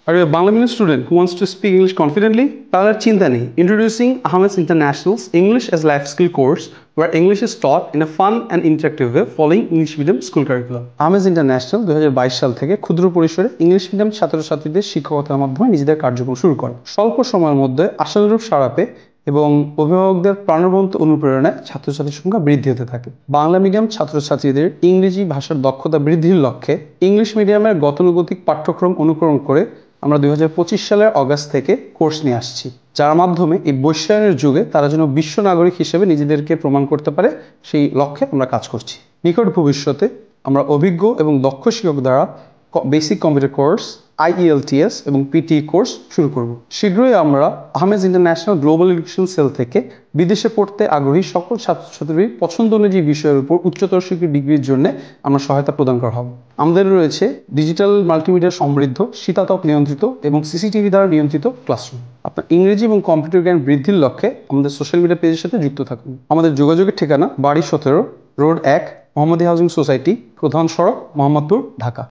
Are you a Bangla medium student who wants to speak English confidently? তাহলে আর চিন্তা নেই। Introducing Ahmed's International's English as Life Skill course, where English is taught in a fun and interactive way following English medium school curriculum. Ahmed's International 2022 সাল থেকে ক্ষুদ্র পরিসরে English medium ছাত্রছাত্রীদের শিক্ষকতার মাধ্যমে নিজেদের কার্যক্রম শুরু করে। স্বল্প সময়ের মধ্যে আশানুরূপ সাড়া পেয়ে এবং অভিভাবকদের প্রাণবন্ত অনুপ্রেরণায় ছাত্রছাত্রীর সংখ্যা বৃদ্ধি হতে থাকে। বাংলা মিডিয়াম ছাত্রছাত্রীদের ইংরেজি ভাষার দক্ষতা বৃদ্ধির লক্ষ্যে ইংলিশ মিডিয়ামের গতানুগতিক পাঠ্যক্রম অনুকরণ করে আমরা 2025 সালের অগাস্ট থেকে কোর্স নিয়ে আসছি, যার মাধ্যমে এই বৈশ্বায়নের যুগে তারা যেন বিশ্ব নাগরিক হিসেবে নিজেদেরকে প্রমাণ করতে পারে, সেই লক্ষ্যে আমরা কাজ করছি। নিকট ভবিষ্যতে আমরা অভিজ্ঞ এবং দক্ষ শিক্ষক দ্বারা বেসিক কম্পিউটার কোর্স, IELTS এবং PTE কোর্স শুরু করব। শীঘ্রই আমরা Ahmed international global education cell থেকে বিদেশে পড়তে আগ্রহী সকল ছাত্রছাত্রীর পছন্দ অনুযায়ী বিষয়ের উপর উচ্চতর শিক্ষা ডিগ্রির জন্য আমরা সহায়তা প্রদান করা হবে। আমাদের রয়েছে ডিজিটাল মাল্টিমিডিয়া সমৃদ্ধ, শীতাতপ নিয়ন্ত্রিত এবং CCTV দ্বারা নিয়ন্ত্রিত ক্লাসরুম। আপনার ইংরেজি এবং কম্পিউটার জ্ঞান বৃদ্ধির লক্ষ্যে আমাদের সোশ্যাল মিডিয়া পেজের সাথে যুক্ত থাকুন। আমাদের যোগাযোগের ঠিকানা বাড়ি 17, রোড 1, মোহাম্মদী হাউজিং সোসাইটি, প্রধান সড়ক, মোহাম্মদপুর, ঢাকা।